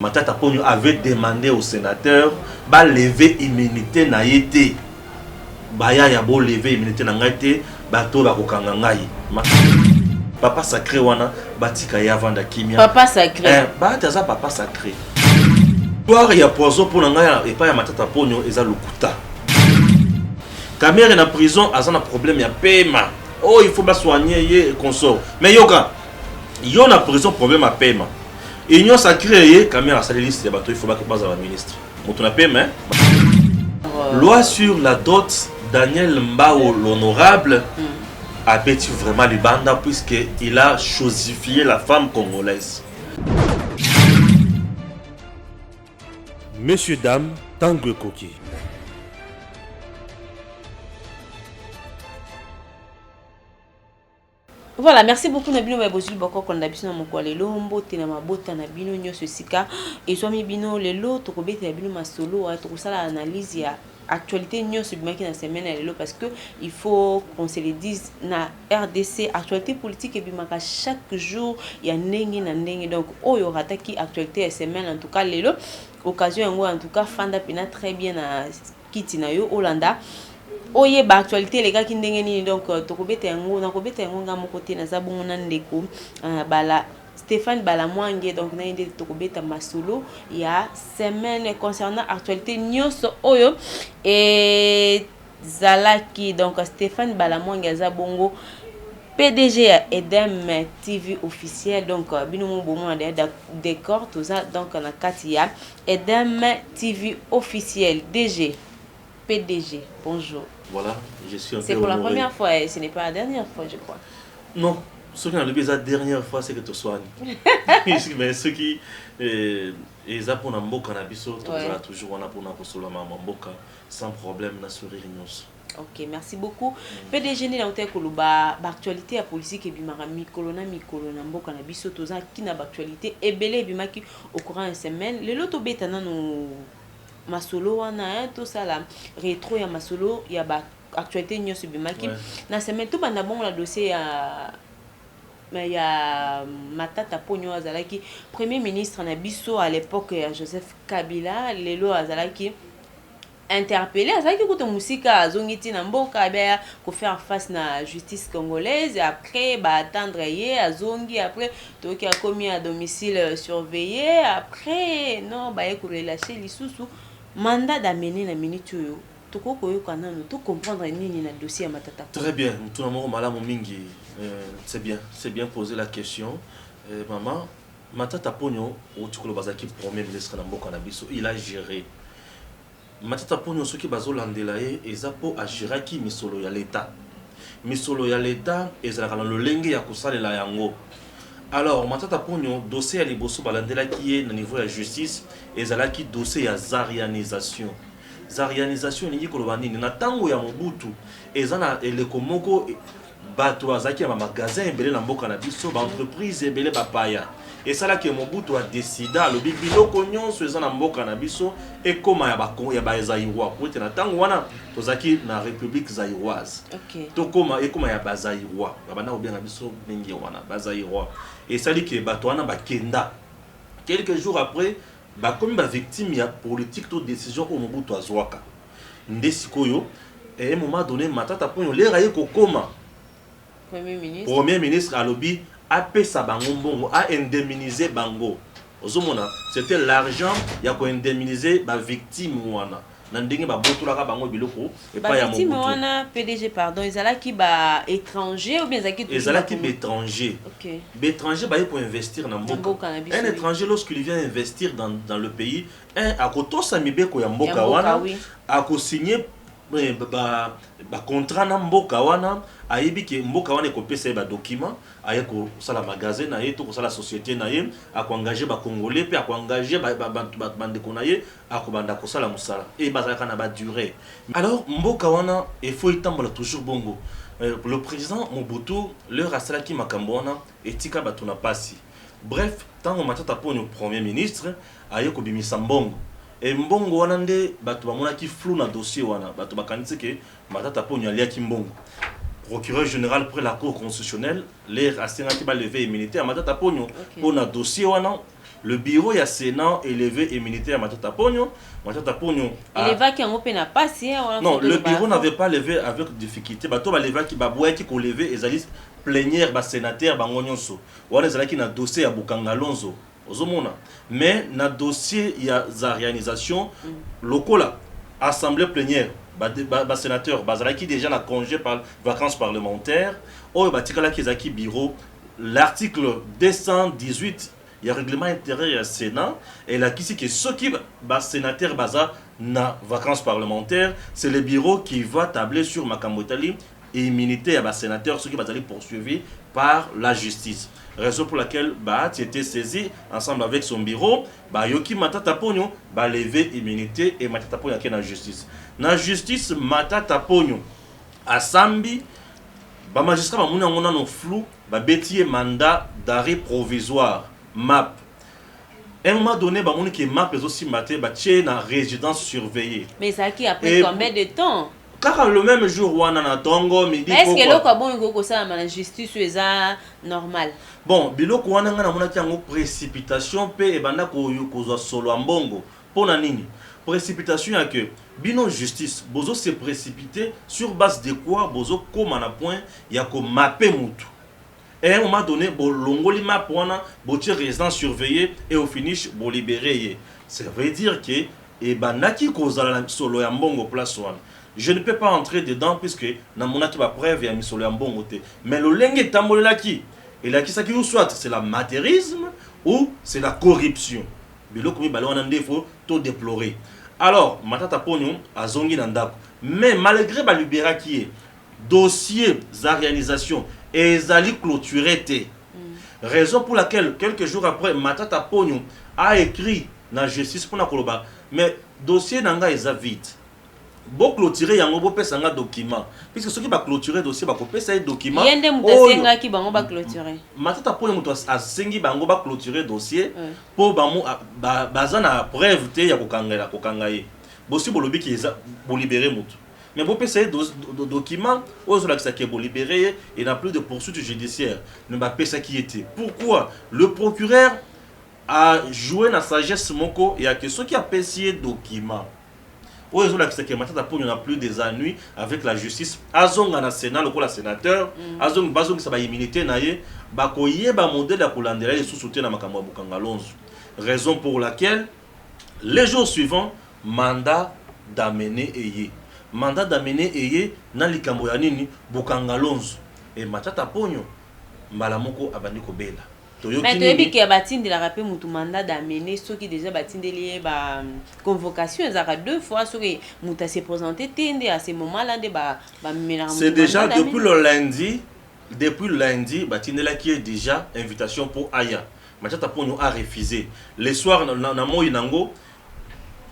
Matata Ponyo avait demandé au sénateur de lever l'immunité na yete. Baya ya bo lever l'immunité na ngate, bato ba kokanga ngai. Papa sacré wana batika ya vanda kimia. Papa sacré. Ba taza papa sacré.Toire ya poison pour ngai et pas ya Matata Ponyo eza lokuta. Kamere na prison azana problème ya paiement. Oh il faut ba soigner ye consort. Mais yoka yo na prison problème à paiement. Union sacrée, caméra saléliste, il faut que le ministre. Loi sur la dot, Daniel Mbao, l'honorable, a bêti vraiment les bandes puisqu'il a chosifié la femme congolaise. Messieurs, dames, Tangue Koki. Voilà, merci beaucoup Nabino Mabozul Boko qu'on a besoin de mon lelo mbote na mabota na bino nyoso sika et soit mi bino lelo to kobete na bino masolo to kosala analyse ya actualité nyoso bimaki na semaine lelo parce que il faut qu'on se le dise na RDC actualité politique et bimaka chaque jour ya ndenge na ndenge donc oyo rataki actualité ya semaine en tout cas lelo occasion yango en tout cas fanda pina très bien na kiti na yo Hollanda. Oye ba actualité les gars qui ndenge nini donc tokobeta yango na kobeta yango nga moko te na zabongo na ndeko bala Stéphane Balamwange donc na inde tokobeta masolo ya semaine concernant actualité nyonso oyo et zalaki donc Stéphane Balamwange zabongo PDG ya Edem TV officiel donc bino mo bomo na décor tout ça donc na kati ya Edem TV officiel PDG, bonjour. Voilà, je suis un peu c'est pour honoré. La première fois et ce n'est pas la dernière fois, je crois. Non, ce qui a le la dernière fois, c'est que tu soignes. Mais ce qui est pour un beau cannabis, toujours on a pour un mboka sans problème, na sourire. Ok, merci beaucoup. PDG ni na uté koluba actualité politique et bimara mikolo na mboka na biso toza ki na actualité ebele bimaki au courant de semaine. Le loto beta na no masolo wana tout ça la rétro ya masolo ya ba actualité nyonso bimaki na semaine tout banda bon la dossier ya Matata Ponyo azalaki premier ministre na biso à l'époque ya Joseph Kabila lelo azalaki interpellé azalaki kuto musika azongiti na mboka ba ko faire face na justice congolaise après ba attendre ye azongi après toki a commis à domicile surveillé après non ba ko relâcher lisusu mandat d'amener la minute yo toko koyo kana no to comprendre nini na dossier ya Matata. Très bien, tout le monde malamu mingi. C'est bien poser la question. Maman, Matata Ponyo au tukolo bazaki premier ministre na mboka na biso, il a géré. Matata Ponyo soki bazolandela ye ezapo a géraki misolo ya l'état. Misolo ya l'état ezalaka na lolenge ya kosalela yango. Alors, Matata Ponyo, dossier à liboso balandela qui est au niveau de la justice, et zalaki dossier à zarianisation. Zarianisation, ni ko lobani na tango ya Mobutu, ezana eleko moko bato azaki ya magasin ebele na mboka na biso, ba entreprise ebele bapaya. Et ça là que Mobutu a décidé le biloko nyonso ezana mboka na biso et koma ya ba Zaïrois. Pour être na tango wana tozaki na République zaïroise. OK. To koma et koma ya ba Zaïrois. Bana obia na biso mingi wana ba Zaïrois. Et ça dit que bato wana ba kenda. Quelques jours après, ba comme ba victime ya politique to décision au Mobutu azwaka. Ndesikoyo et à un moment donné Matata Ponyo les raye ko koma. Premier ministre à lobby a payé bango mbongo a indemnisé bango. Ozomona, c'était l'argent ya ko indemniser ba victime wana. Na ndenge ba botulaka bango biloko et pas ya Mobutu. Victime wana PDG pardon, ezalaki ba étranger ou bien ezalaki tout ezalaki étranger. OK. Étranger ba pour investir na mboka. Un étranger lorsqu'il vient investir dans le pays, un akotosa mibeko ya mboka wana, akosigner ba contrat na mboka wana ayebi ke mboka wana ekopesa ba document aye ko sala magasin na ye to ko sala société na ye akoengager ba congolais pe akoengager ba bandeko na ye akobanda ko sala musala et bazalaka na ba durée. Alors mboka wana il faut itambola toujours bongo. Le président Mobutu leur asalaki makambo wana etika bato na pasi. Bref, tant Matata Ponyo premier ministre aye ko bimisa mbongo. Et mbongo wana nde bato bamonaki flou na dossier wana bato bakanisi ke Matata Ponyo aliaki mbongo. Procureur général près la cour constitutionnelle l'air assenaki ba lever immunité à Matata Ponyo pour na dossier wana le bureau ya Sénat élevé immunité à Matata Pogno. Matata Pogno. Élevé qui en n'a pas si. Non, le bureau n'avait pas levé avec difficulté. Bato ba levé qui ba boya qui ko levé ezali plénière ba sénateur bango nyonso. Wana ezali ki na dossier ya Bukanga Lonzo. Ozomona. Mais na dossier ya za réalisation lokola assemblée plénière ba sénateur bazala qui déjà na congé par vacances parlementaires. Oh batikala ki ezaki bureau l'article 218 il y a règlement intérieur au Sénat et là qui c'est que ceux qui ba sénateur baza na vacances parlementaires c'est le bureau qui va tabler sur Makamotali et immunité à ba sénateur ceux qui va aller poursuivi par la justice, raison pour laquelle bah tu étais saisi ensemble avec son bureau bah yoki Matata Pogno bah lever immunité et Matata Pogno qui na justice Matata Pogno à Sambi ba magistrat ba muna ngona no flou ba bétier mandat d'arrêt provisoire MAP. Un moment donné, bah, on qui MAP est aussi maté, bah, tient na résidence surveillée. Mais ça qui a pris combien de temps? Car le même jour, on a tongo, midi. Est-ce que l'autre bon ça la justice est normal? Bon, biloko wana ngana mona ki yango précipitation pe e banda ko solo ambongo. Pona nini? Précipitation à que bino justice bozo se précipiter sur base de quoi bozo koma na point ya ko mapper mutu. Et à un moment donné, bon longoli map wana botier résidence surveillée et au finish bon libéré. Ça veut dire que e banaki kozala solo ya mbongo place wana. Je ne peux pas entrer dedans puisque na monaki ba preuve ya misolo ya mbongo te. Mais le lenge tambolela ki et là qui ça qui ou soit c'est l'amateurisme ou c'est la corruption. Biloko mi balo wana ndefo to déplorer. Alors Matata Pogno azongi na ndako. Mais malgré ba libéra qui est dossier za réalisation et ezali clôturé té. Raison pour laquelle quelques jours après Matata Pogno a écrit na justice pour na koloba mais dossier nanga eza vide. Bo clôturer yango bo pesa nga document puisque ceux qui va clôturer dossier ba kopesa un document yende mutesenga ki bango ba clôturer Matata Pogno muto asengi bango ba clôturer dossier po bamu bazana preuve te ya kokanga ye bosi bolobi ki eza bo libérer mutu mais bo pesa document ozo la ki bo libérer et n'a plus de poursuite judiciaire ne ba pesa qui était pourquoi le procureur a joué na sagesse moko et a que ceux qui a payé document Matata Pogno n'a plus des ennuis avec la justice. Azonga na Sénat, le la sénateur, Azong bazong sa ba immunité na ye, ba koye ba modèle ya kolandela et sous-soutien na makambo Bukanga Lonzo. Raison pour laquelle les jours suivants mandat d'amener eye. Mandat d'amener eye na likambo ya nini Bukanga Lonzo. Et Matata Pogno mbala moko abandi ko bela. Mais tu as dit que batinde la rappel mutu mandat d'amener ceux qui déjà batinde lié ba convocation ezaka deux fois ceux qui muta se présenter tende à ce moment là de ba c'est déjà depuis le lundi batinde là qui est déjà invitation pour Aya. Matata Pogno a refusé. Le soir na moyi nango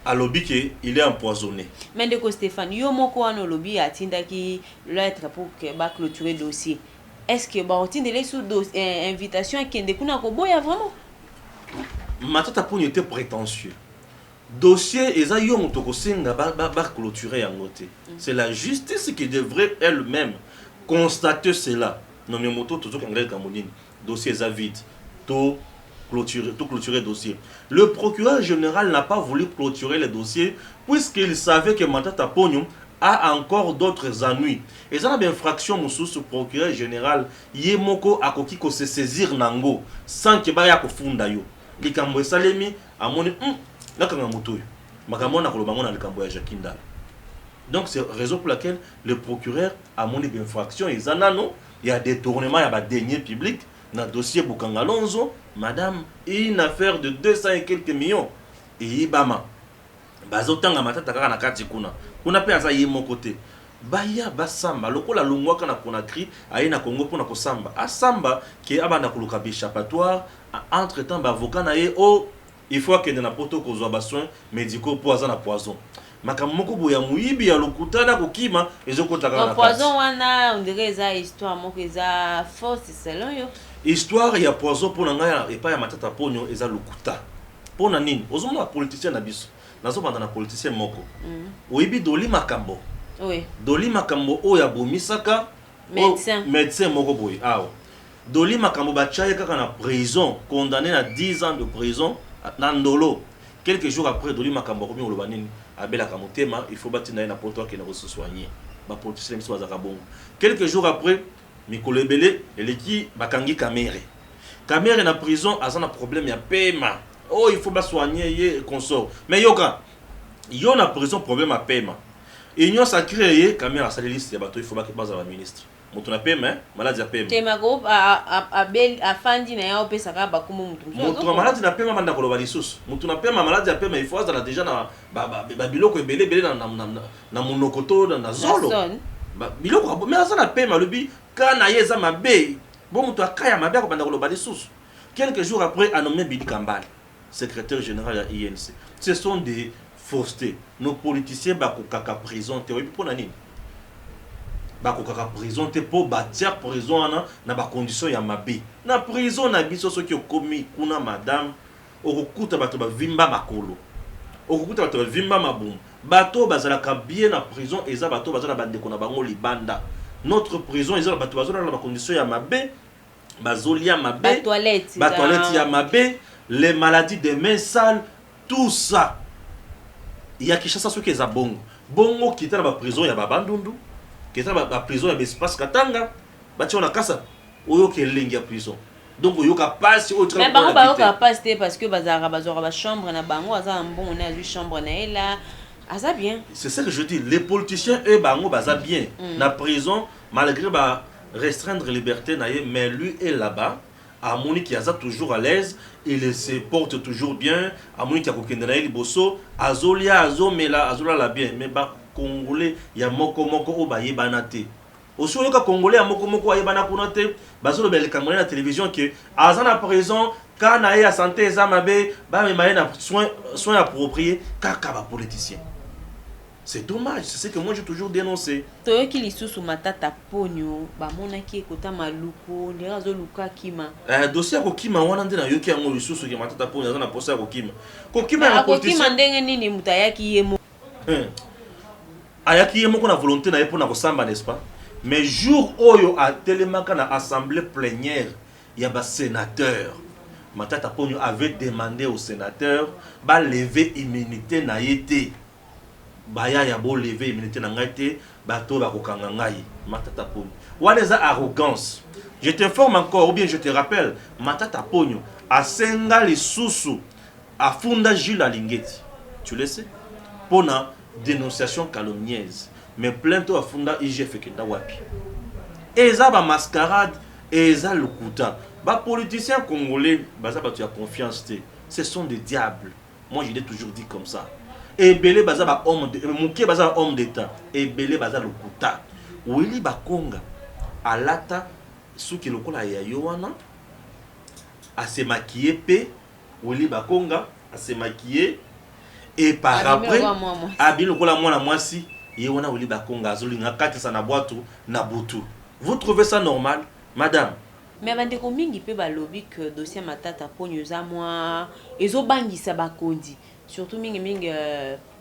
à lobby que il est empoisonné. Mais de ko Stéphane yo moko wana lobby atinda ki lettre pour que ba clôturer dossier. Est-ce que bah on tient sous invitation qui est kuna ko boya vraiment? Matata Pogno était prétentieux. Dossier eza yo mutoko senga ba clôturer yango te. C'est la justice qui devrait elle-même constater cela. Non mais moto toujours anglais kamonini. Dossier eza vide. Tout clôturer dossier. Le procureur général n'a pas voulu clôturer le dossier puisqu'il savait que Matata Pogno a encore d'autres ennuis. Et ça a bien fraction mususu procureur général yemoko akoki ko se saisir nango sans que ba ya ko funda yo. Likambo salemi amoni nakanga mutoyo. Makambo na koloba ngona likambo ya Jakinda. Donc c'est raison pour laquelle le procureur a moni bien fraction et zanano il y a détournement ya ba deniers publics na dossier Bukanga Lonzo madame une affaire de 200 et quelques millions et ibama bazotanga matata kaka na kati kuna pe aza yemo côté baya basamba lokola longwaka na Conakry aye na Congo pona ko samba asamba ke abanda kuluka échappatoire entre temps ba avocat na ye oh il faut que na poto ko zo ba soins médicaux pour aza na poison makambo moko boya muyibi ya lokutana kokima ezokota kaka na poison wana on dirait za histoire moko eza fausse selon yo histoire ya poison pona ngaya et pas ya Matata Pogno eza lokuta pona nini ozomona politicien na biso nazo banda na politicien moko oyibi Doli Makambo oui Doli Makambo oya bomisaka médecin moko boy awo Doli Makambo Bachaye kaka na prison, condamné à 10 ans de prison, Nandolo. Quelques jours après, Doli Makambo Komi Olobanini, Abela Kamotema, il faut bâtir na porteur qui ne se soigner. Quelques jours après, Mikolo Ebele, Eleki Bakangi Kamere. Kamere na prison, a un problème, il y a paiement. Oh, il faut pas soigner, et consort. Mais yoka, yon a prison, problème à paiement. Et yon sa créé, Kamere a salé liste, il faut pas que base à la ministre. Moto na paiement, maladie à paiement. Tema groupe a fandi na ya opesa ka ba kuma mutu. Moto maladie na paiement manda koloba lisusu. Moto na paiement maladie à paiement, il faut ça déjà na ba biloko ebele belé na monokoto na zolo. Ba biloko mais ça na paiement lobi kana yeza mabe. Bon moto akaya mabe ko banda koloba lisusu. Quelques jours après a nommé Bidi Kambale, secrétaire général de l'INC. Ce sont des faussetés. Nos politiciens bakokaka prison te obi pona nini? Bakokaka prison te po bâtir prison na ba condition ya mabe. Na prison na biso soki okomi kuna madame okukuta bato ba vimba makolo. Okukuta bato ba vimba mabum. Bato bazalaka bien na prison eza bato bazala bandeko na bango libanda. Notre prison eza bato bazala na ba condition ya mabe. Bazolia mabe. Ba toilette ya mabe, les maladies des mains sales, tout ça. Il y a Kinshasa soki eza bongo. Bongo kita na ba prison ya babandundu. Kita na ba prison ya espace Katanga. Bati on a kasa. Oyo ke lingi ya prison. Donc oyo ka passe au travail. Mais bango ka passe parce que bazara bazora ba chambre na bango aza bon on a lui chambre na ela. Aza bien. C'est ça que je dis, les politiciens eux bango baza bien. Na prison malgré ba restreindre liberté naie, mais lui est là-bas. Amoni qui aza toujours à l'aise, il se porte toujours bien. Amoni qui a kokende na liboso, azolia azomela azola la bien, mais ba congolais ya moko o ba yebana te. Aussi le congolais ya moko yebana kuna te, bazolo bel kamona na télévision que azana prison kana ya santé eza mabe, ba me na soins appropriés kaka ba politicien. C'est dommage, c'est ce que moi j'ai toujours dénoncé. Toi qui lisusu matata ponyo, ba mona ki ekota maluko, ndera zo luka kima. Dossier ko kima wana ndena yoki yango lisusu ki matata ponyo za na posa ko kima. Ko kima na politicien. Ko kima ndenge nini mutayaki yemo. Ayaki yemo ko na volonté na yepo na ko samba n'est-ce pas? Mais jour oyo a telemaka na assemblée plénière, il y a ba sénateur. Matata ponyo avait demandé au sénateur ba lever immunité na yete. Baya ya bo lever immunité na ngate bato ba kokanga ngai matata ponyo wana za arrogance. Je t'informe encore ou bien je te rappelle matata ponyo asenga lisusu afunda Jules Alingeti, tu le sais, pona dénonciation calomnieuse, mais plainte afunda IGF kenda wapi eza ba mascarade eza lokuta ba politiciens congolais baza bato ya confiance te, ce sont des diables. Moi je l'ai toujours dit comme ça. Et Belé baza ba homme de Mouké baza homme d'état et Belé baza lokuta Willy Bakonga alata suki lokola ya yowana a se maquiller pe Willy Bakonga a se maquiller et par après abi lokola mwana mwasi yewana Willy Bakonga azolinga katisa na boîte na butu. Vous trouvez ça normal madame? Mais bandeko mingi pe balobi que dossier matata ponyo za mwa ezo bangisa bakondi. Surtout mingi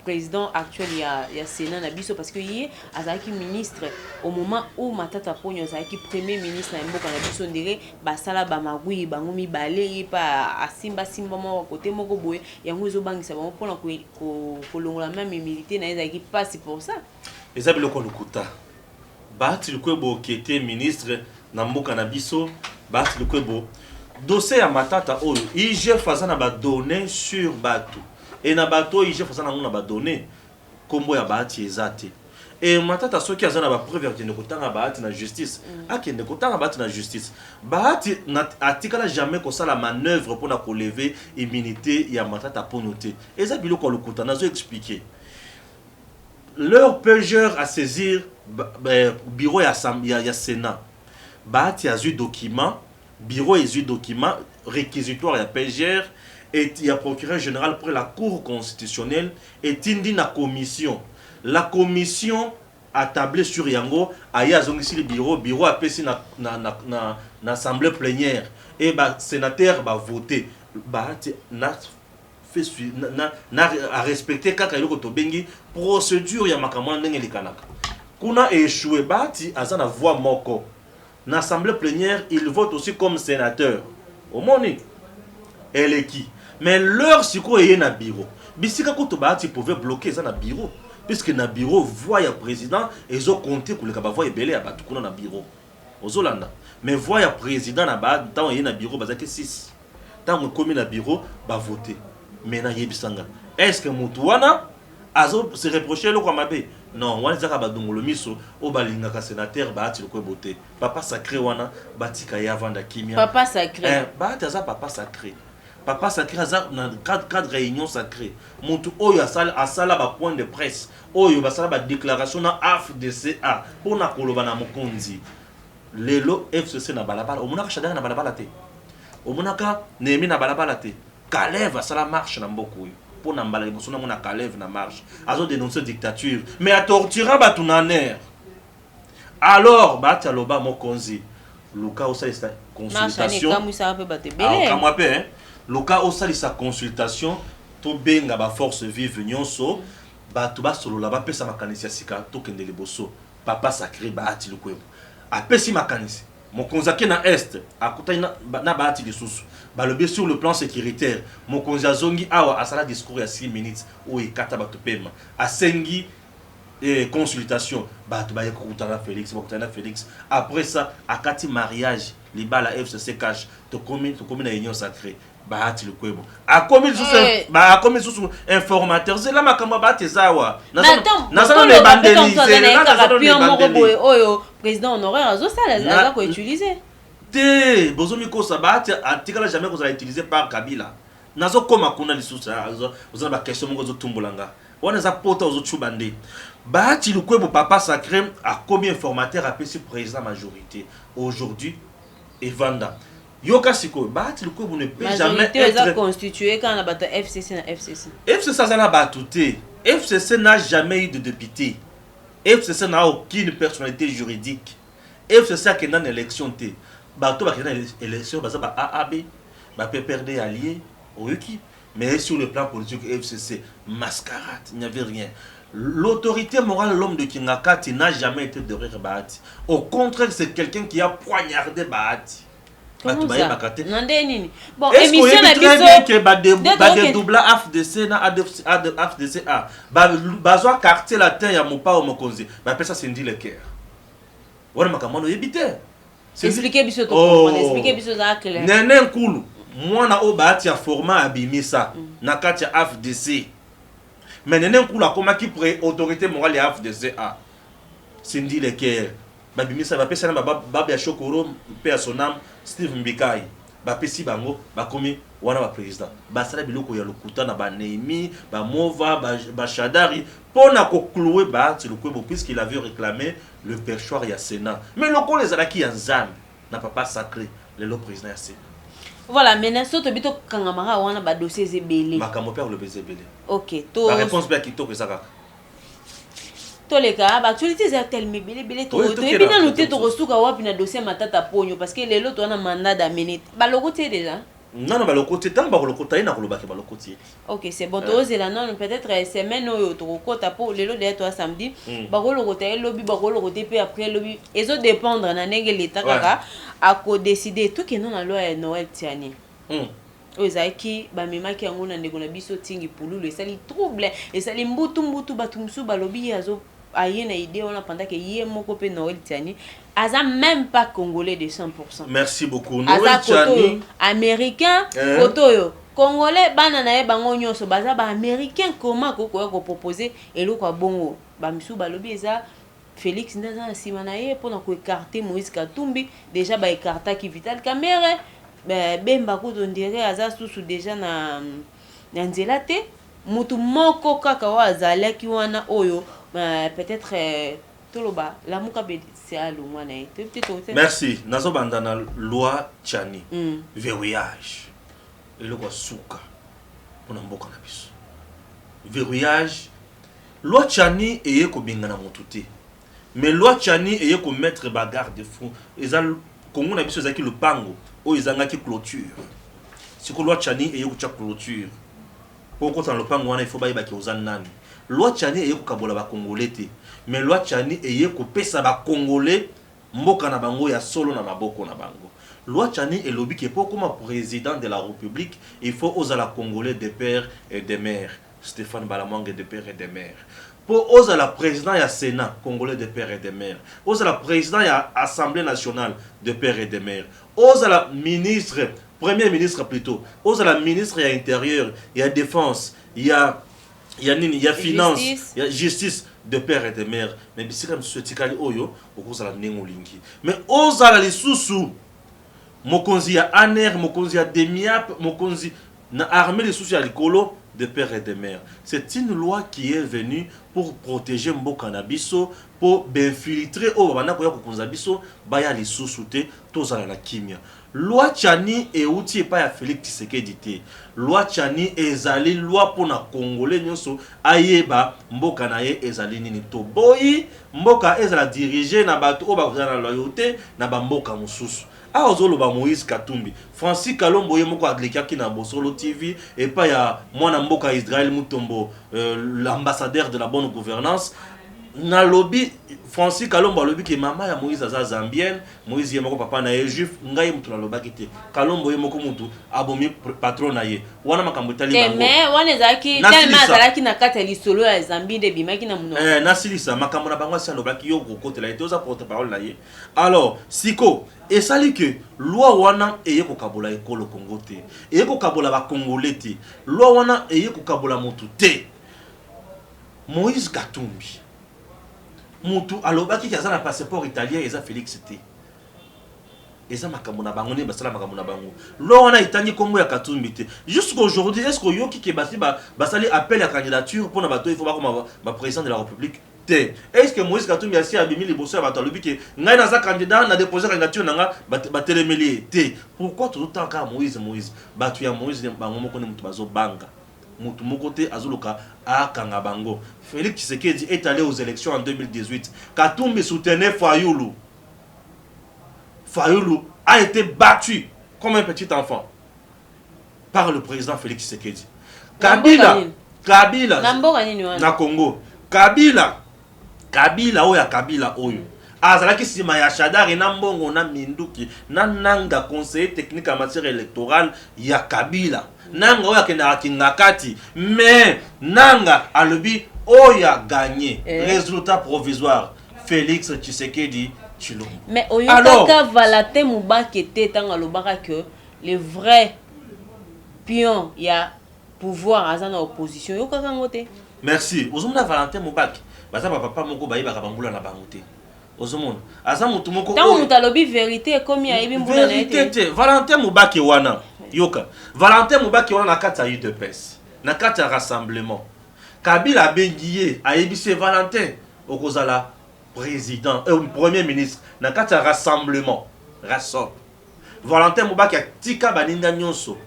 président actuel il y a Sénat na biso parce que yé azaki ministre au moment où matata ponyo azaki premier ministre na mboka na biso ndere basala ba magui bango mibale pa asimba mo côté moko boye yango ezo bangisa bango pona ko longola même militaire na ezaki pas pour ça. Ezabi loko lukuta bati lukwebo qui était ministre na mboka na biso bati lukwebo dossier ya matata oyo IG fazana ba données sur bato. Et na bato ije fasa na ba donné kombo ya baati ezate. Et matata soki azana ba preuve akende kotanga baati na justice. Akende kotanga baati na justice. Baati na atikala jamais ko sala manœuvre pour na ko lever immunité ya matata ponoté. Eza biloko lokuta nazo expliquer. Leur pêcheur à saisir bureau ya Sénat. Baati a eu document, bureau a eu document réquisitoire ya pêcheur. Et il y a procureur général pour la Cour constitutionnelle et tindi na commission. La commission a tablé sur Yango, aya zongisi le bureau a pesi na assemblée plénière et ba sénateur ba voter ba na fait na a respecter kaka yoko to bengi procédure ya makamwa ndenge likanaka. Kuna échoué bati azana voix moko. l'assemblée plénière, ils votent aussi comme sénateur. Au monde, elle est qui? Mais leur siko est na bureau. Bisika koto baati pouvait bloquer ça na bureau. Puisque na bureau voit le président et ils ont compté pour le kaba voit belé à batukuna na bureau. Aux Hollanda. Mais voit le président na ba dans na bureau bazaki 6. Tant on commis na bureau ba voter. Mais na yebisanga. Est-ce que mutuana azo se reprocher le quoi mabé? Non, on a ba dongolo miso o balinga ka sénateur baati le ko boté. Papa sacré wana batika ya vanda kimia. Papa sacré. Baati za papa sacré. Papa sacré dans cadre réunion sacrée. Montu oyo asala ba point de presse. Oyo basala ba déclaration na AFDCA pour na koloba na mokonzi. Lelo FCC na balabala. Omonaka Shadari na balabala te. Omonaka Nehemi na balabala te. Kalev asala marche na mboko. Pour na mbala liboso na mona Kalev na marche. Azo dénoncer dictature. Mais a torturer ba tunaner. Alors ba taloba mokonzi. Luka osa consultation. Le cas où ça sa consultation, to benga ba force vive nyonso, ba to ba solo la ba pesa makanisi sika to kendele boso. Papa sacré ba ati le kwebo. A pesi makanisi. Mon konzaki na est, a kutay na ba ati lisusu. Ba le sur le plan sécuritaire, mon konzazongi awa asala discours ya 6 minutes ou e kata ba to pema. A sengi consultation, ba to ba yekutana Félix. Après ça, a kati mariage, les bala FCC cash, to komi na union sacrée. Bahati le kwebo a commis sous informateur c'est là makamba bahati zawa nazana ne bandeliser oyo président honoraire azo sala ko utiliser te bozomi ko sa bahati atikala jamais ko za utiliser par Kabila nazo koma kuna lisusa ozo ba question ngo zo tumbulanga wana za pota ozo chubande bahati le kwebo papa sacré a commis informateur a PC président majorité aujourd'hui Evanda Yoka Siko, le coup ne peut jamais être constitué quand on a FCC na FCC. FCC ça n'a pas tout. FCC n'a jamais eu de député. FCC n'a aucune personnalité juridique. FCC a qu'une élection T. Bato ba une élection ba AAB, ba PPRD allié au équipe. Mais sur le plan politique FCC mascarade, il n'y avait rien. L'autorité morale, l'homme de Kingakati n'a jamais été derrière Bahati. Au contraire, c'est quelqu'un qui a poignardé Bahati. Bon, émission la biso que double AFDC na AFDCA bazwa quartier latin ya mopa o mokonzi ba pesa c'est ndi le cœur wana makamano yebite expliquer biso to comprendre expliquer biso za clair nene nkulu mwana o baati ya format abimisa na kati ya AFDC mais nene nkulu akomaki pré autorité morale ya AFDCA c'est ndi le cœur babimisa ba pesa na baba ya Chokoro pe ya sonam Steve Mbikai ba pesi bango ba komi wana ba président ba sala biloko ya lokuta na ba Nehemi ba Mova ba Shadari pona ko clouer ba ti lokwebo puisqu'il avait réclamé le perchoir ya Sénat mais loko les alaki ya nzambe na papa sacré le président ya Sénat. Voilà, maintenant soto bito kangamara wana ba dossier zebele makambo père le bezebele. OK, to la réponse bien kitoko ezaka tous les cas actualité za tellement belé to et bien nous te resuka wapi na dossier matata ponyo parce que les loto wana mandat d'amener ba lokoté déjà non ba lokoté tant ba lokoté na koloba ke ba lokoté. OK, c'est bon to zela non peut-être semaine oyo to kota po lelo de toi samedi ba lokoté lobby ba lokoté puis après lobby ezo dépendre na ndenge l'état kaka a ko décider tout que non na loi ya Noël tiani ozaki ba memaki yango na ndeko na biso tingi pululu esali trouble esali mbutu batumsu balobi azo aye na idée on a pendant que yé moko pe Noël Tiani aza même pas congolais de 100%. Merci beaucoup Noël Tiani américain kotoyo congolais bana na ye bango nyonso baza ba américain comment ko proposer eloko bongo ba misu balobi eza Félix ndaza na sima na ye pona ko écarter Moïse Katumbi déjà ba écarta ki Vital Kamerhe bemba ko on dirait aza sous déjà na nzela te mutu moko kaka wa azalaki wana oyo peut-être toloba la muka be c'est à l'omwana merci nazo bandana loi Tiani verrouillage eloko suka pona mboka na biso verrouillage loi Tiani eye ko bingana motuté mais loi Tiani eye ko mettre bagarre de fou ezal Congo na biso zaki le pango o ezanga ki clôture siko loi Tiani eye ko clôture pour qu'on le pango wana il faut ba yeba ki ozanani loi Tiani eye ko kabola ba congolais te mais loi Tiani eye ko pesa ba congolais mboka na bango ya solo na maboko na bango. Loi Tchani et Lobby qui est pour comme président de la République, il faut aux la Congolais de père et de mère. Stéphane Balamang de père et de mère. Pour aux la président ya Sénat Congolais de père et de mère. Aux la président ya Assemblée nationale de père et de mère. Aux la ministre, premier ministre plutôt. Aux la ministre ya intérieur, il y a défense, il y a finance, il y a justice de père et de mère. Mais si comme ce tikali oyo, aux la nengolingi. Mais aux la les sous mokonzi ya aner, mokonzi ya demiap, mokonzi na armée les sous ya likolo de père et de mère. C'est une loi qui est venue pour protéger Mboka na biso, pour infiltrer au bana ko ya kokonza biso baya les sous-souté tozala na kimia. Loi Tchani et outil pas ya Félix Tshisekedi te. Loi Tchani ezali loi pour na congolais nyonso ayeba mboka na ye ezali nini to boyi mboka ezala diriger na bato o ba na loyauté na ba mboka mususu. Ah, ozoloba Moïse Katumbi, Francis Kalombo yemoko aglikaki na Bosolo TV et pas ya mwana mboka Israël Mutombo, l'ambassadeur de la bonne gouvernance. Na lobby Francis Kalombo lobby que mama ya Moïse aza zambienne, Moïse yemoko papa na ye juif, ngai mutu na lobaki te. Kalombo yemoko mutu abomi patron na ye. Wana makambo tali bango. Mais wana ezaki tellement azalaki na kati ya lisolo ya Zambie de bimaki na muno. Nasilisa makambo na bango sia lobaki yo kokote la ete oza porte-parole na ye. Alors, siko et ça dit que loi wana eye ko kabola ekolo Congo te. Eye ko kabola ba Congolais te. Loi wana eye ko kabola mutu te. Moïse Katumbi. Mutu alobaki ki aza na passeport italien eza Félix te. Eza makambo na bango ne basala makambo na bango. Loi wana itangi Congo ya Katumbi te. Jusqu'aujourd'hui, est-ce que yoki ke basali appel à candidature pour na bato il faut ba comme ba président de la République? Est-ce que Moïse Katumbi asi abimi liboso ya bato alobi ke ngai naza candidat na déposer candidature nanga batelemeli te? Pourquoi tout le temps ka Moïse bato ya Moïse bango moko ne mutu bazo banga mutu moko te azuluka akanga bango? Félix Tshisekedi est allé aux élections en 2018. Katumbi soutenait Fayulu a été battu comme un petit enfant par le président Félix Tshisekedi. Kabila na Congo, Kabila oyo azalaki sima ya Shadari na mbongo na Minduki na nanga conseiller technique en matière électorale ya Kabila nanga oyo akenda kingakati mais nanga alobi oya gagné résultat provisoire Félix Tshisekedi Chilombo. Mais oyokaka Valate Mubaki était tanga lobaka que le vrai pion ya pouvoir azana opposition yokaka ngote. Merci. Ozomona Valentin Mubaki baza papa moko bayi bakabambula na bangote. Ozomona aza mutu moko tango mutalobi vérité comme ya ibi mbula na été. Valentin Mubaki wana yoka. Valentin Mubaki wana na kati ya UDPS. Na kati ya rassemblement. Kabila bengiye ayebise Valentin okozala président premier ministre na kati ya rassemblement. Valentin Mubaki atika baninga nyonso.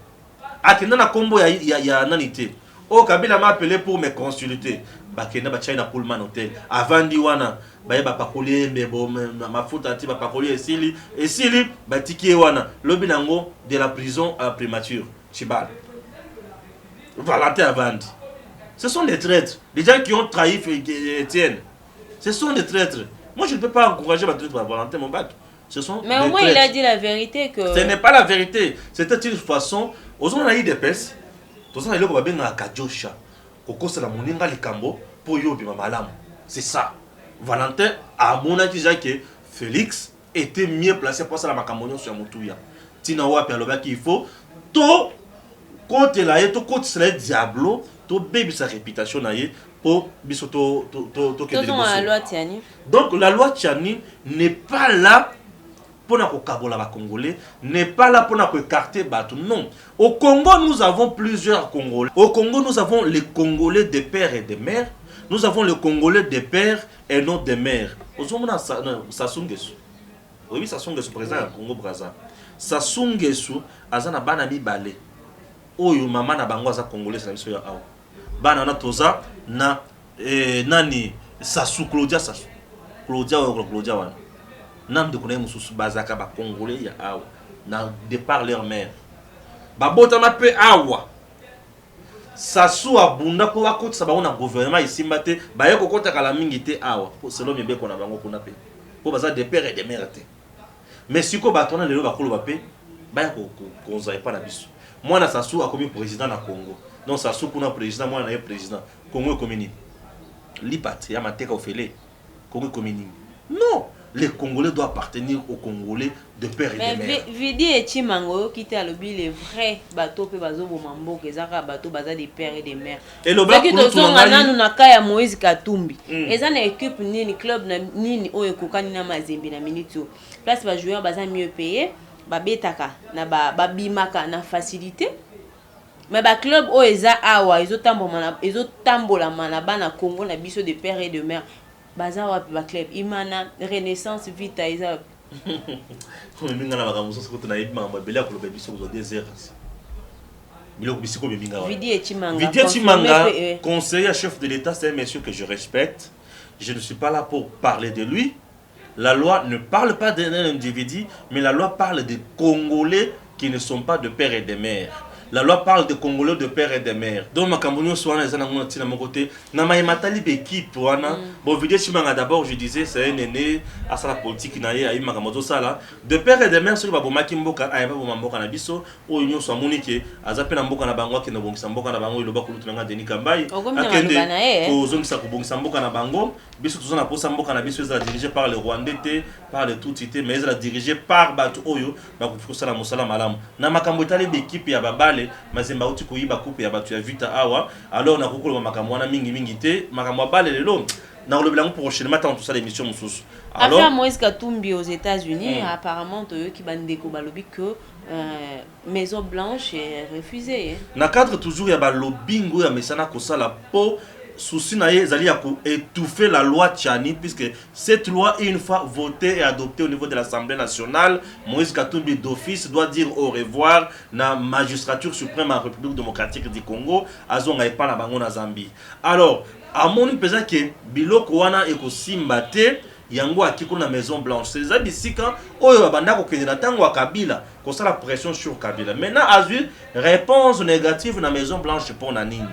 Akenda na kombo ya nanite. Oh, Kabila m'a appelé pour me consulter. Bakena ba China Pullman Hotel. Avant diwana, ba ba pakolier mebo ma futa ti ba pakolier esili ba tiki wana. Lobi nango de la prison à primature. Chibal. Valentin Avandi. Ce sont des traîtres. Les gens qui ont trahi Étienne. Ce sont des traîtres. Moi je ne peux pas encourager ma traître Valentin Mubaki. Ce sont mais au moins il a dit la vérité que ce n'est pas la vérité. C'était une façon aux on a eu des pèses. Tout ça, il y a un kajosha. Koko la moninga likambo pour yobi malamu. C'est ça. Valentin a mon avis que Félix était mieux placé pour ça la makamonion sur Moutuya. Tina wapi alobaki il faut to côté là et to côté c'est diablo to baby sa réputation na ye pour bisoto to la loi Tchani. Donc la loi Tchani n'est pas là pour na kokabola ba Congolais, n'est pas là pour na écarter bateau. Non. Au Congo, nous avons plusieurs Congolais. Au Congo, nous avons les Congolais de père et de mère. Nous avons les Congolais de père et non de mère. Sassou Nguesso. Oui, Sassou Nguesso, président du Congo Brazza. Sassou Nguesso, azana bana mibale. Oyo mama na bango aza Congolais na biso ya awa. Bana na toza na nani Sassou Claudia Sassou. Claudia wana. Nam de connaître mususu bazaka ba Congolais ya awa na de par leur mère. Ba botama pe awa. Sassou abunda ko bakotisa ba na gouvernement isimba te ba yeko kota kala mingi te awa. Selon mibeko na bango kuna pe. pour baza des pères et des mères. Mais si ko batona lelo bakolo bapé, ba ko zaye pas na biso. Moi na Sassou a comme président na Congo. Non Sassou pour na président, moi na président. Congo est communé. Lipat, ya mateka ofele. Congo est communé. Non, les Congolais doivent appartenir aux Congolais de père et de mère. Mais Vidi et Chimango qui était à l'objet les vrais bateaux pe bazo bomambo que zaka bateau baza des pères et des mères. Et le bac pour tout nanu na kaya Moïse Katumbi. Eza na équipe nini club na nini oyo kokani na Mazembe na minute. Place ba joueur baza mieux payé, ba betaka na ba bimaka na facilité. Mais ba club o eza awa ezo tambola mana bana Congo na biso de père et de mère. Baza wa ba club imana Renaissance Vita eza minga na bakamuso soko na yeba mabele akolo biso ko des heures. Biloko bisiko minga wa. Vidi et Chimanga, conseiller chef de l'État, c'est un monsieur que je respecte. Je ne suis pas là pour parler de lui. La loi ne parle pas d'un individu, mais la loi parle des Congolais qui ne sont pas de père et de mère. La loi parle des Congolais de père et de mère. Donc, ma cambonio soit à mon côté. Nama matali équipe wana. Bon, vidéo Chimanga d'abord, je disais, c'est un aîné à sa politique naie à Imagamoto Sala. De père et de mère, ceux qui vont maki mboka, aïba vont mboka na biso, ou union soit monique, azape na mboka na bango, qui ne vont s'amboka na bango, il va couler tunanga Denis Kambai. Akende, ozong sa kubong s'amboka na bango, biso tous on a posé mboka na biso, est dirigé par le Rwandais, par le tout ité, mais elle est dirigée par Batu Oyo, Bakufuko Sala Mosala Malam. Na makambotali d'équipe ya babale. Mazemba uti kuiba coupe ya batu ya Vita awa alors na kokolo makamwana mingi te makamwa bale lelo na le blanc prochainement dans tout ça l'émission mususu alors affaire Moïse Katumbi aux États-Unis apparemment eux qui bandeko balobi que Maison Blanche est refusée na cadre toujours ya ba lobingo ya mesana kosala po souci na ezali ya ko étouffer la loi Tchani puisque cette loi une fois votée et adoptée au niveau de l'Assemblée nationale, Moïse Katumbi d'office doit dire au revoir na magistrature suprême en République démocratique du Congo azonga epa na bango na Zambie. Alors à mon pesant que biloko wana ekosimba te yango akiko na Maison Blanche c'est ça bisika oyo banda ko kende na tango wa Kabila ko la pression sur Kabila. Maintenant azui réponse négative na Maison Blanche pour na nini.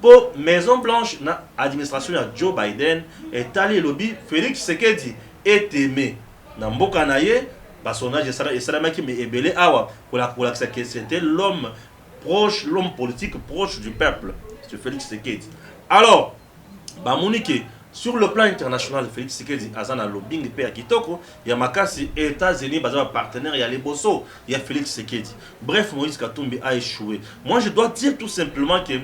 Pour Maison Blanche, na administration de Joe Biden est allé lobby Félix Tshisekedi est aimé. Na mboka na ye, personnage et salamaki mais ebele awa pour la que c'était l'homme proche, l'homme politique proche du peuple, c'est Félix Tshisekedi. Alors, ba monique sur le plan international, Félix Tshisekedi azana lobbying pe kitoko, ya makasi États-Unis baza partenaire ya Leboso, ya Félix Tshisekedi. Bref, Moïse Katumbi a échoué. Moi je dois dire tout simplement que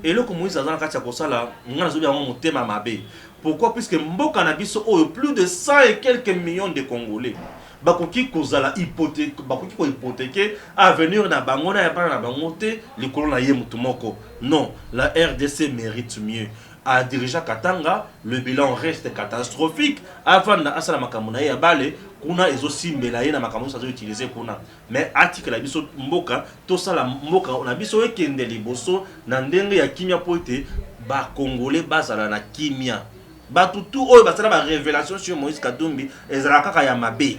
et là, comme Moïse Azana Katia Kosala, on a un thème à Mabé. Pourquoi? Puisque Mboka Nabiso a plus de 100 et quelques millions de Congolais. Bakoki Kozala hypothèque, Bakoki ko hypothéquer à venir na Bangona et pas na Bangote, les colons Yemutumoko. Non, la RDC mérite mieux. À dirigeant Katanga, le bilan reste catastrophique. Avant na asala makamuna ya bale, kuna ezosi mbelaye na makamuna sazo utiliser kuna. Mais article la biso mboka, to sala mboka na biso ekende liboso na ndenge ya kimia poete ba congolais bazala na kimia. Ba tutu oyo basala ba révélation sur Moïse Katumbi ezala kaka ya mabe.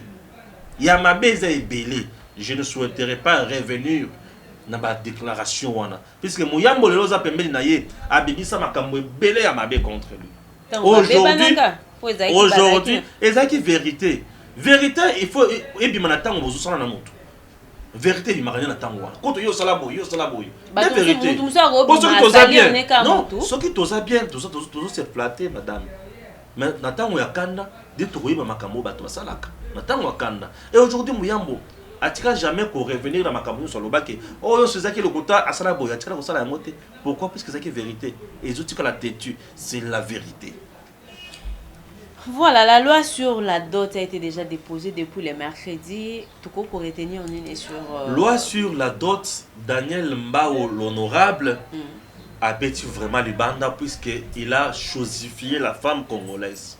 Ya mabe za ebele. Je ne souhaiterais pas revenir na ba déclaration wana puisque moyambo lelo za pembeli na ye abibisa makambo ebele ya mabe contre lui. Aujourd'hui ezaki vérité il faut ebima na tango bozosala na moto vérité ebimakanya na tango wana koto yo sala boy de vérité soki toza bien non soki toza bien toza se flatter madame mais na tango ya kanda de tokoyeba makambo bato basalaka na tango ya kanda et aujourd'hui moyambo atika jamais pour revenir dans ma campagne sur le bac. Oh, c'est ça qui est le quota à Salaboy. Atika ça la montée. Pourquoi? Puisque c'est la vérité. Et les autres qui la têtu, c'est la vérité. Voilà, la loi sur la dot a été déjà déposée depuis le mercredi. Tout coup pour retenir on est sur. Loi sur la dot, Daniel Mbao l'honorable a pété vraiment les bandes puisqu'il a chosifié la femme congolaise.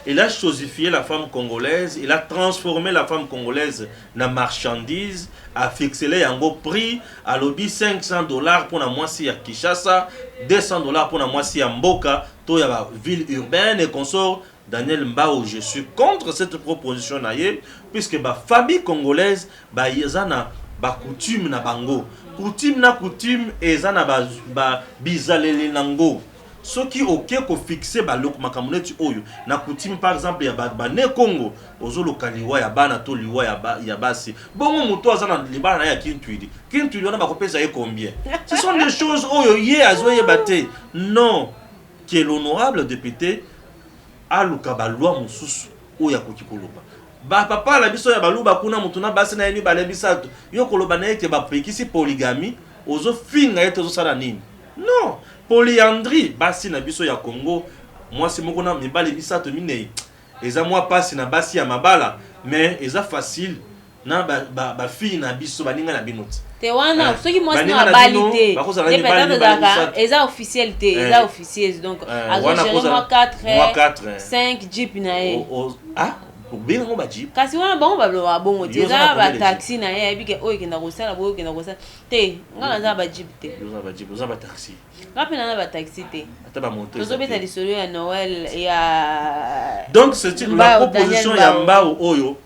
Il a chosifié la femme congolaise, il a transformé la femme congolaise en marchandise, a fixé les prix, à lobby $500 pour la moitié à Kinshasa, $200 pour la moitié à Mboka, tout la ville urbaine et consort. Daniel Mbao, je suis contre cette proposition puisque la famille congolaise, yazana ba coutume na bango, coutume na coutume, ezana ba bizalele nango. ce qui ok ko fixer ba loko makamuneti oyo na coutume par exemple ya ba ne Congo ozo lokaliwa ya bana to liwa ya basi bongo muto azana libana ya kintuidi on a ba kopesa ye combien ce sont des choses oyo ye azoye bate non qui est l'honorable député aluka ba loi mususu oya koki koloba ba papa la biso ya baluba kuna mutuna basi na yemi balebisa yo koloba na yeke ba pekisi polygamie ozo finga yeto zo sala nini non polyandrie basi na biso ya Congo moi c'est moko na mibale bisato minei eza moi pasi na basi ya mabala mais eza facile na ba fille na biso baninga na binoti te wana soki moi na balité et peut-être eza officialité eza officieuse donc azogérer moi 4 5 jeep na ye ah bien on va dire kasi wana bango ba bongo te eza ba taxi na ye bike oyo kenda kosala boyo kenda kosala te ngala za ba jeep te za ba taxi rapena na ba taxi te ata ba moto tozo beta lisolo ya Noël ya donc c'est la proposition ya Mbao oyo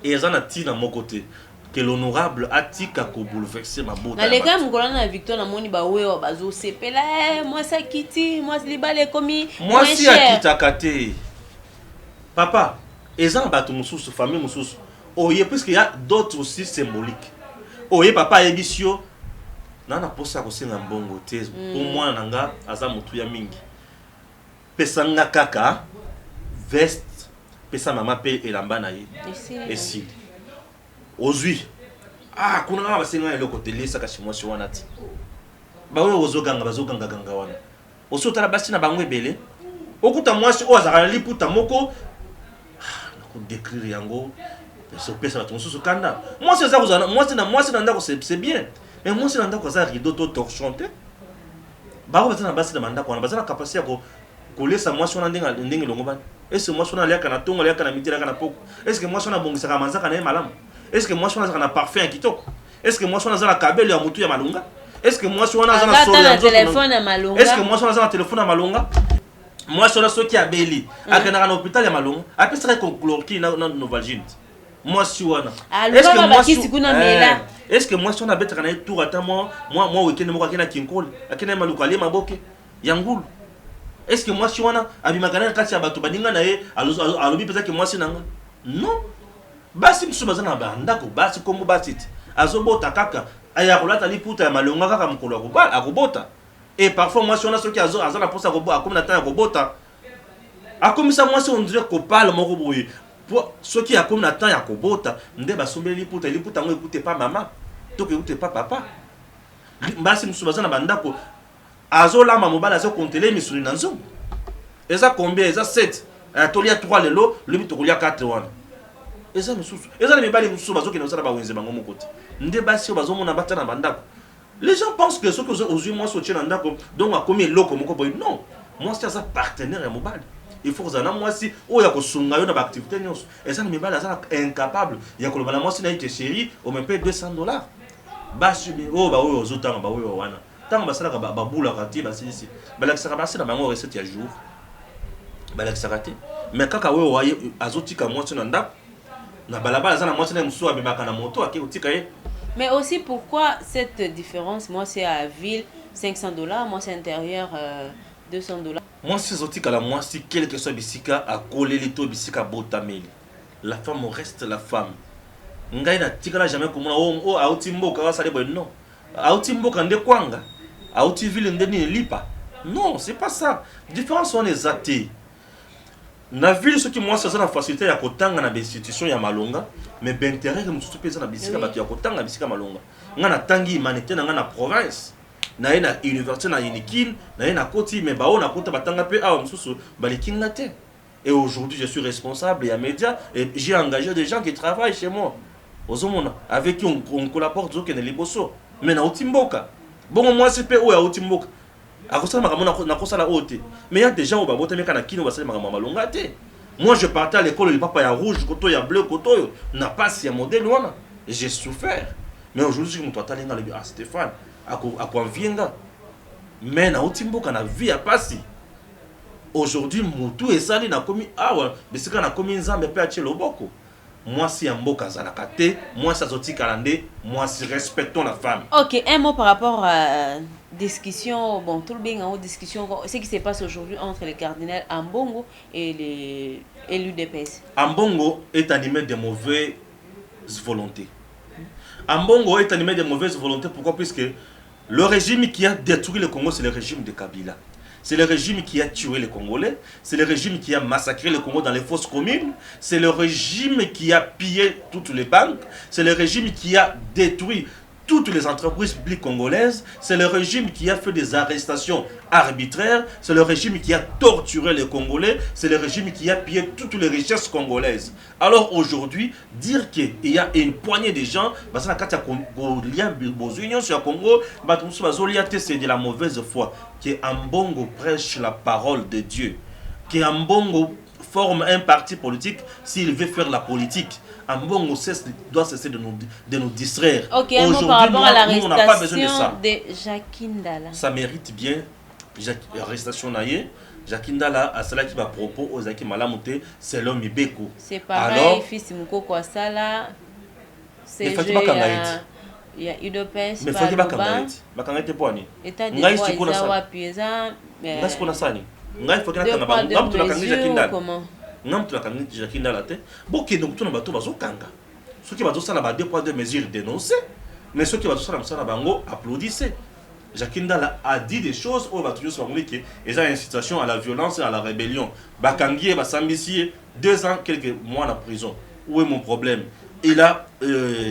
et eza na tina mon côté que l'honorable atika ko bouleverser ma bota na lega mukolo na Victor na moni ba wewa bazo sepela moi ça kiti moi libale komi moi si akita kate papa ezan bato mususu famille mususu oye puisque il y a d'autres aussi symboliques oye papa ebisio nana posa ko senga mbongo te pour moi nanga aza mutu ya mingi pesanga kaka veste pesa mama pe elamba na ye esili ozui ah kuna nga basenga eloko telesa ka chimwa shi wana ti ba we ozoganga bazoganga ganga wana osotala basi na bango ebele okuta mwasi o azaka liputa moko décrire yango so pesa la tonso kanda moi c'est ça vous moi c'est ndako c'est bien mais moi c'est ndako ça rideau to torchonté ba ko batana basi na mandako na bazana capacité ko kolesa moi sona ndenge longo ba est-ce que moi sona liaka na tongo liaka na mitira kana poko est-ce que moi sona bongisa ka manzaka na malamu est-ce que moi sona zaka na parfum kitoko est-ce que moi sona zala kabelo ya mutu ya malunga est-ce que moi sona zala solo ya téléphone ya malunga est-ce que moi sona zala téléphone ya malunga moi je suis qui a belli à l'hôpital ya malonga après ça qu'on chloroquine na novalgine moi si wana est-ce que moi si on a betra na tour ata moi weekend mo akena kinkol akena maluka le maboke yangulu est-ce que moi si wana abimagana kati ya bato baninga na ye alobi pesa que moi si nanga non basi msu bazana banda ko basi kombo basi azobota kaka aya kolata liputa ya malonga kaka mukolo akobota. Et parfois, moi, si on a ceux qui ont la poste à robot, comme la taille à robot, à comme ça, moi, si on dirait qu'on parle, mon robot, pour ceux qui ont comme la taille à robot, on dit, bah, sommet les poutes, écoutez pas maman, donc écoutez pas papa. Bah, si nous sommes dans la bande, azo la maman, bah, on télé, mais sur une anzo. Et ça, combien? Et ça, 7. À Tolia 3, le lot, le but, il y a 4 1. Et ça, nous sommes. Et ça, les balles, nous sommes, qui nous ont pas mon côté. On dit, bah, si on va on a battu dans la bande. Les gens pensent que ce que aujourd'hui moi soutien en d'accord donc à combien loko moko boy non moi c'est ça partenaire mobile il faut que moi si o ya ko sunga yo na activité nyos et ça me bala ça incapable ya ko bala moi si na ite chérie on me paye $200 basi o ba o zotanga ba o wana tanga basala ka ba bula ka ti basi ici bala ka basi na bango recette ya jour bala ka raté mais kaka o wa azotika moi si na ndako na balabala za na moi si na mso abimaka na moto ake otika ye. Mais aussi, pourquoi cette différence? Moi, c'est à ville, $500. Moi, c'est intérieur, $200. Moi, c'est zotika la moi, si quel que soit bisika à coller les taux bisika botameli. La femme reste la femme. Ngai na tikala jamais comme on a outimbo ka sale boy non. A outimbo kande kwanga. A outiville ndeni lipa. Non, c'est pas ça. Différence on est athées. Na ville ce qui moi ça la facilité ya kotanga na institution ya malonga mais d'intérêt que mususu pesa na bisika bato ya kotanga bisika malonga nga na tangi humanité na nga na province na ye na université na Unikin na ye na koti mais ba ona kota batanga pe awa mususu balikinga te et aujourd'hui je suis responsable ya média et j'ai engagé des gens qui travaillent chez moi ozomona avec qui on collabore zo ke na liboso mais na otimboka bon moi c'est pe o ya otimboka akosala makambo na kosala ote mais il y a des gens au babota meka na kino basala makambo malonga te. Moi je partais à l'école le papa ya rouge koto ya bleu koto na pas ya modèle wana j'ai souffert mais aujourd'hui je me dois aller dans le ah Stéphane ako vienga mais na otimboka na vie ya pasi aujourd'hui mutu esali na komi awa bisika na komi nzambe pe atie loboko moi si ya mboka zalaka te moi ça zotika lande moi si respectons la femme. OK, un mot par rapport discussion, bon, tout le bien en discussion, ce qui se passe aujourd'hui entre le cardinal Ambongo et l'UDPS. Ambongo est animé de mauvaises volontés. Ambongo est animé de mauvaises volontés. Pourquoi? Puisque le régime qui a détruit le Congo, c'est le régime de Kabila. C'est le régime qui a tué les Congolais. C'est le régime qui a massacré le Congo dans les fosses communes. C'est le régime qui a pillé toutes les banques. C'est le régime qui a détruit toutes les entreprises publiques congolaises. C'est le régime qui a fait des arrestations arbitraires. C'est le régime qui a torturé les Congolais. C'est le régime qui a pillé toutes les richesses congolaises. Alors aujourd'hui, dire qu'il y a une poignée de gens, c'est de la mauvaise foi. Que Ambongo prêche la parole de Dieu. Que Ambongo forme un parti politique s'il veut faire la politique. Ambongo doit cesser de nous distraire. Ok, aujourd'hui, par rapport à on n'a pas besoin de ça. De Jakindala. Ça mérite bien l'arrestation naïe. Jakindala a cela qui va propos aux Aki Malamute, c'est l'homme Ibeko. C'est pareil, fils Mukoko Asala. C'est il y a UDPS. Mais faut que bakangaiti. Bakangaiti poani. Ngai siko na sa. Ngai siko na sani. Ngai faut que na kanga ba. Ngam tu bakangaiti Jakindala. Ngam tu bakangaiti Jakindala te. Boki donc tu na bato bazo kanga. Ceux qui bazo sala ba 2 poids 2 mesures dénoncer. Mais ceux qui bazo sala msala bango applaudissez. Jakindala a dit des choses où bato sur ngoli que ils ont une incitation à la violence et à la rébellion. Bakangié basambisi 2 ans quelques mois en prison. Où est mon problème? Il a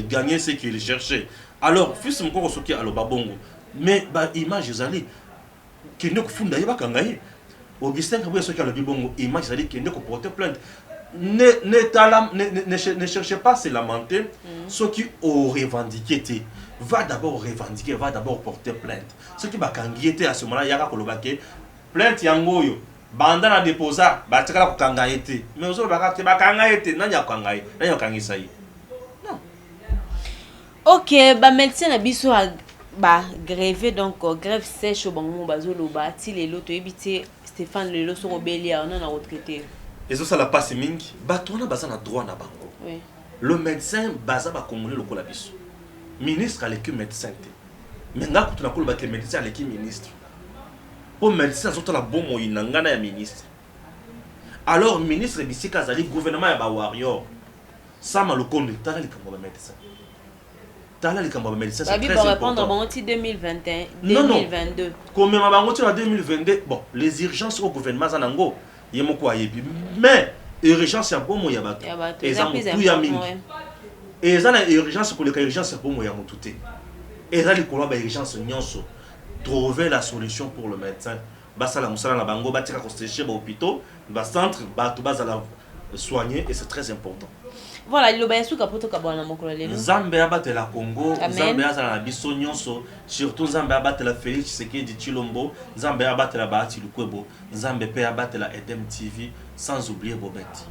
gagné ce qu'il cherchait. Alors, fils de mon soki à l'obabongo. Mais, image, ils allaient. Qu'il ne funda pas kangaye. Augustin Kabouya soki à l'obabongo. Image, ils allaient qu'il ne porter plainte. Ne cherchez pas à se lamenter. Ceux qui ont revendiqué, va d'abord revendiquer, va d'abord porter plainte. Ceux qui ont à ce moment-là, il y a un plainte yangoyo. Bandana déposa, batakala ko kangaye. Mais aux autres, bakangaye, nanya kangaye, nanya kangisayi. Ok, médecin na biso grève donc grève sèche au bango bazolo ti lelo to ebité Stéphane lelo so robelia on a retraité. Et ça la passe mingi, batona bazana droit na bango. Oui. Le médecin baza ba congolais le kola biso. Ministre avec médecin té. Mais nga ko tuna ko ba ke médecin avec ministre. Pour médecin zo la bomo inangana ya ministre. Alors ministre bisika zali gouvernement ya ba warrior. Sama le konde tala le kambo ba médecin. C'est très important. En 2021, 2022. Comme en 2022, bon, les urgences au gouvernement zanango, mais urgence c'est pour moi yabato. Et ça tout yamingi. Et ça la urgence pour les urgences pour moi yamututé. Et ça les colons ba urgence nyonso. Trouver la solution pour le médecin. Basa la musala na bango batika constater ba hôpitaux, ba centre, ba tout basa la soigner et c'est très important. Voilà, le bayasu kapoto kabwana mokolo lelo. Nzambe abatela Congo, Nzambe azala na biso nyonso, surtout Nzambe abatela Félix Tshisekedi Tshilombo, Nzambe abatela Bahati Lukwebo, Nzambe pe abatela Edem TV, sans oublier Bobette.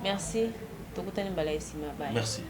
Merci. Tokutani mbala esima bye. Merci.